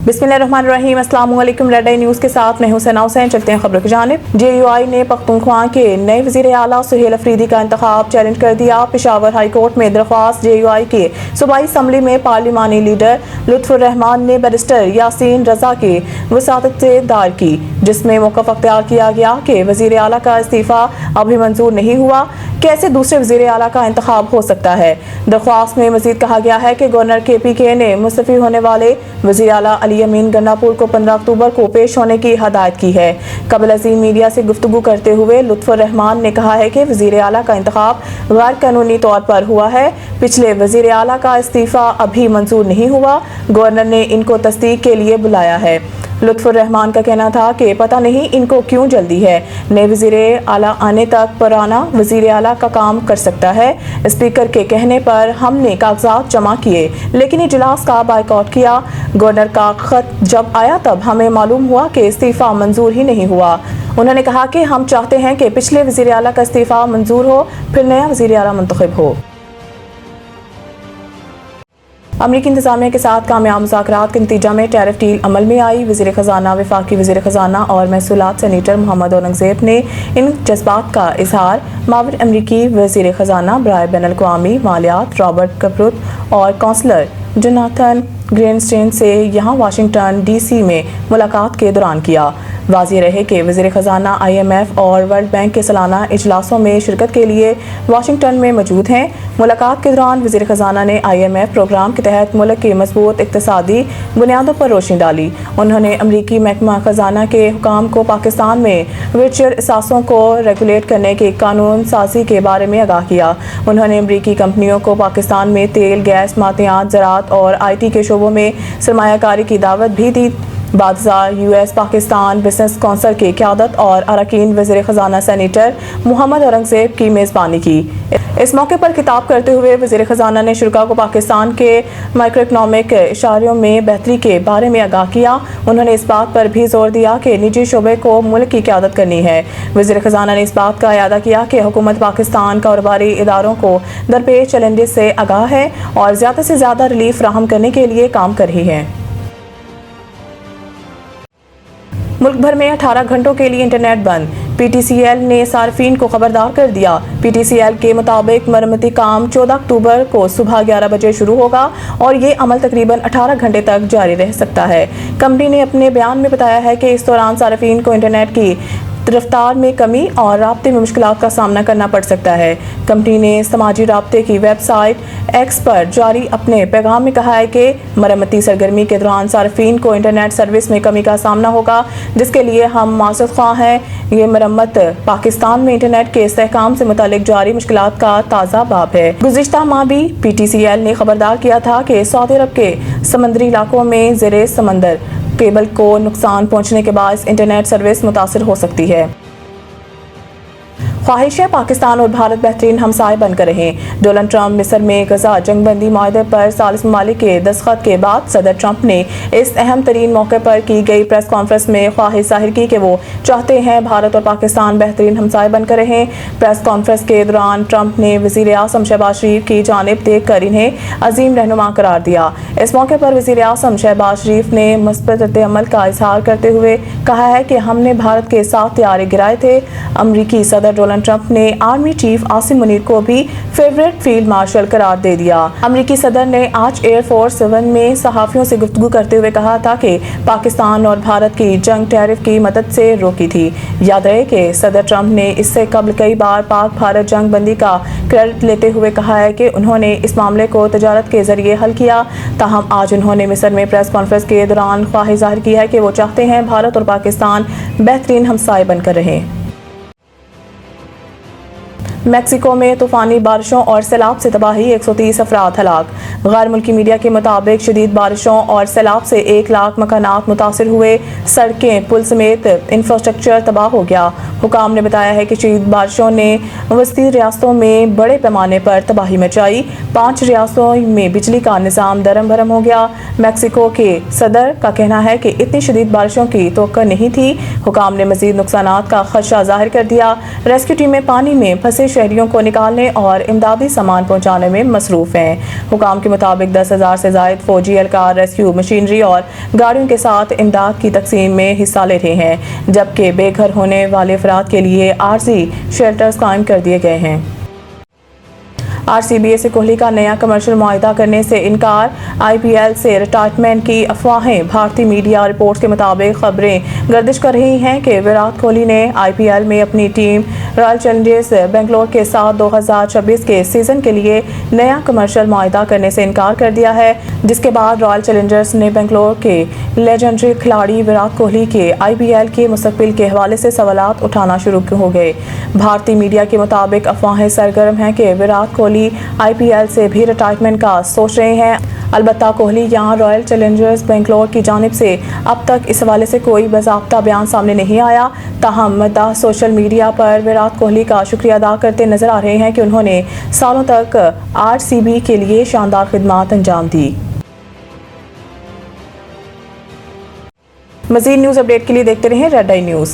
बिस्मिल्लाहिर्रहमानिर्रहीम। अस्सलाम वालेकुम। रेड आई न्यूज़ के साथ मैं हूं सना हुसैन। चलते हैं खबरों की जानिब। JUI ने पख्तूनख्वा के नए वज़ीर आला सुहेल अफरीदी का इंतखाब चैलेंज कर दिया। पेशावर हाई कोर्ट में दरख्वास्त JUI के सूबाई असम्बली में पार्लिमानी लीडर लुत्फुर्रहमान ने बैरिस्टर यासीन रजा की वसातत से दायर की, जिसमें मौक़िफ़ अख्तियार किया गया कि वज़ीर आला का इस्तीफ़ा अभी मंजूर नहीं हुआ, कैसे दूसरे वज़ीर आला का इंतखाब हो सकता है। दरख्वास्त में मज़ीद कहा गया है कि गवर्नर KPK ने मुस्तफ़ी होने वाले वज़ीर आला अली अमीन गन्नापुर को 15 अक्टूबर को पेश होने की हदायत की है। कबल अज़ीम मीडिया से गुफ्तगू करते हुए लुत्फुर्रहमान ने कहा है कि वज़ीर आला का इंतखाब गैर कानूनी तौर पर हुआ है। पिछले वज़ीर आला का इस्तीफ़ा अभी मंजूर नहीं हुआ, गवर्नर ने इनको तस्दीक के लिए बुलाया है। लुत्फुर्रहमान का कहना था कि पता नहीं इनको क्यों जल्दी है, नए वज़ीर आला आने तक पुराना वज़ीर आला का काम कर सकता है। स्पीकर के कहने पर हमने कागजात जमा किए, लेकिन इजलास का बायकॉट किया। गवर्नर का खत जब आया तब हमें मालूम हुआ कि इस्तीफ़ा मंजूर ही नहीं हुआ। उन्होंने कहा कि हम चाहते हैं कि पिछले वज़ीर आला का इस्तीफ़ा मंजूर हो, फिर नया वज़ीर आला मुंतखब हो। अमरीकी इंतजामिया के साथ कामयाब मुज़ाकरात के नतीजा में टैरिफ डील अमल में आई। वज़ीर ख़ज़ाना, वफाकी वज़ीर ख़ज़ाना और महसूलात सेनेटर मोहम्मद औरंगज़ेब ने इन जज्बात का इजहार मावर अमरीकी वज़ीर ख़ज़ाना बराए बैनुल-अक़वामी मालियात रॉबर्ट कपरुत और कौंसलर जोनाथन ग्रीनस्टीन से यहाँ वाशिंगटन DC में मुलाकात के दौरान किया। वाज़ेह रहे कि वज़ीर ख़ज़ाना IMF और वर्ल्ड बैंक के सालाना इजलासों में शिरकत के लिए वाशिंगटन में मौजूद हैं। मुलाकात के दौरान वज़ीर ख़ज़ाना ने IMF प्रोग्राम के तहत मुल्क की मजबूत इक़्तिसादी बुनियादों पर रोशनी डाली। उन्होंने अमरीकी महकमा ख़ज़ाना के हुकाम को पाकिस्तान में वर्चुअल असासों को रेगुलेट करने की कानून साजी के बारे में आगाह किया। उन्होंने अमरीकी कंपनियों को पाकिस्तान में तेल, गैस, मादनियात, ज़राअत और IT के शोबों में सरमायाकारी की दावत भी दी। बादशाह US पाकिस्तान बिजनेस कौंसिल की क़यादत और अरकान वज़ीर ख़ज़ाना सेनेटर मोहम्मद औरंगज़ेब की मेज़बानी की। इस मौके पर खिताब करते हुए वज़ीर ख़ज़ाना ने शुरा को पाकिस्तान के माइक्रो इकनॉमिक इशारों में बेहतरी के बारे में आगाह किया। उन्होंने इस बात पर भी जोर दिया कि निजी शोबे को मुल्क की क़यादत करनी है। वज़ीर ख़ज़ाना ने इस बात का इयादा किया कि हुकूमत पाकिस्तान कारोबारी इदारों को दरपेश चैलेंजेस से आगाह है और ज़्यादा से ज़्यादा रिलीफ फराहम करने के लिए काम कर रही है। मुल्क भर में 18 घंटों के लिए इंटरनेट बंद। PTCL ने सार्फिन को खबरदार कर दिया। PTCL के मुताबिक मरम्मती काम 14 अक्टूबर को सुबह 11 बजे शुरू होगा और ये अमल तकरीबन 18 घंटे तक जारी रह सकता है। कंपनी ने अपने बयान में बताया है कि इस दौरान सार्फिन को इंटरनेट की रफ्तार में कमी और राब्ते में मुश्किलात का सामना करना पड़ सकता है। कंपनी ने समाजी राब्ते की वेबसाइट X पर जारी अपने पैगाम में कहा है कि मरम्मती सरगर्मी के दौरान सार्फिन को इंटरनेट सर्विस में कमी का सामना होगा, जिसके लिए हम मासूद ख्वाह हैं। ये मरम्मत पाकिस्तान में इंटरनेट के इस्तेहकाम से मुतालिक जारी मुश्किलात का ताज़ा बाब है। गुज़िश्ता माह भी PTCL ने खबरदार किया था कि सऊदी अरब के समंदरी इलाकों में ज़ेरे समंदर केबल को नुकसान पहुंचने के बाद इंटरनेट सर्विस मुतासिर हो सकती है। ख्वाहिश है पाकिस्तान और भारत बेहतरीन हमसाए बनकर रहें। डोनाल्ड ट्रंप मिस्र में गजा जंगबंदी माहदे पर 40 ममालिक के दस्तखत के बाद सदर ट्रंप ने इस अहम तरीन मौके पर की गई प्रेस कॉन्फ्रेंस में ख्वाहिश जाहिर की कि वो चाहते हैं भारत और पाकिस्तान बेहतरीन हमसाए बनकर रहें। प्रेस कॉन्फ्रेंस के दौरान ट्रंप ने वज़ीर आज़म शहबाज शरीफ की जानिब देख कर इन्हें अजीम रहनुमा करार दिया। इस मौके पर वज़ीर आज़म शहबाज शरीफ ने मुस्बत रद्द-ए-अमल का इजहार करते हुए कहा है कि हमने भारत के साथ तैयारे गिराए थे। अमरीकी सदर डोनाल्ड ट्रंप ने आर्मी चीफ आसिम मुनीर को भी फेवरेट फील्ड मार्शल करार दे दिया। अमरीकी सदर ने आज एयरफोर्स 1 में सहाफ़ियों से गुफ्तगू करते हुए कहा था कि पाकिस्तान और भारत की जंग टैरिफ की मदद से रोकी थी। याद रहे कि सदर ट्रंप ने इससे कबल कई बार पाक भारत जंग बंदी का क्रेडिट लेते हुए कहा है कि उन्होंने इस मामले को तजारत के जरिए हल किया। ताहम आज उन्होंने मिस्र में प्रेस कॉन्फ्रेंस के दौरान ख्वाहिश जाहिर की है कि वो चाहते हैं भारत और पाकिस्तान बेहतरीन हमसाए बनकर रहें। मैक्सिको में तूफानी बारिशों और सैलाब से तबाही, 130 अफराद हलाक। गैर मुल्की मीडिया के मुताबिक शदीद बारिशों और सैलाब से 1 लाख मकानात मुतासिर हुए। सड़कें, पुल समेत इंफ्रास्ट्रक्चर तबाह हो गया। हुकाम ने बताया है कि शदीद बारिशों ने वस्ती रियासतों में बड़े पैमाने पर तबाही मचाई। 5 रियासतों में बिजली का निज़ाम दरम भरम हो गया। मैक्सिको के सदर का कहना है कि इतनी शदीद बारिशों की तवक्को नहीं थी। हुकाम ने मजीद नुकसानात का खदशा जाहिर कर दिया। रेस्क्यू टीमें पानी में फंसे शहरियों को निकालने और इमदादी सामान पहुंचाने में मसरूफ हैं। हुकाम के मुताबिक 10,000 से ज़ायद फौजी एहलकार रेस्क्यू मशीनरी और गाड़ियों के साथ इमदाद की तकसीम में हिस्सा ले रहे हैं, जबकि बेघर होने वाले अफराद के लिए आर्जी शेल्टर्स कायम कर दिए गए हैं। RCBA से कोहली का नया कमर्शियल मुआहिदा करने से इनकार। IPL से रिटायरमेंट की अफवाहें। भारतीय मीडिया रिपोर्ट्स के मुताबिक खबरें गर्दिश कर रही हैं कि विराट कोहली ने IPL में अपनी टीम रॉयल चैलेंजर्स बेंगलोर के साथ 2026 के सीजन के लिए नया कमर्शियल मुआहिदा करने से इनकार कर दिया है, जिसके बाद रॉयल चैलेंजर्स ने बेंगलोर के लेजेंडरी खिलाड़ी विराट कोहली के IPL के मुस्तकबिल के हवाले से सवालात उठाना शुरू हो गए। भारतीय मीडिया के मुताबिक अफवाहें सरगर्म हैं कि विराट कोहली IPL से भी रिटायरमेंट का सोच रहे हैं। अलबत्ता कोहली यहां रॉयल चैलेंजर्स बेंगलोर की जानिब से अब तक इस हवाले से कोई बाज़ाब्ता बयान सामने नहीं आया। ताहम मद्दाह सोशल मीडिया पर विराट कोहली का शुक्रिया अदा करते नजर आ रहे हैं कि उन्होंने सालों तक RCB के लिए शानदार खिदमत अंजाम दी। मज़ीद न्यूज़ अपडेट के लिए देखते रहें रेड आई न्यूज़।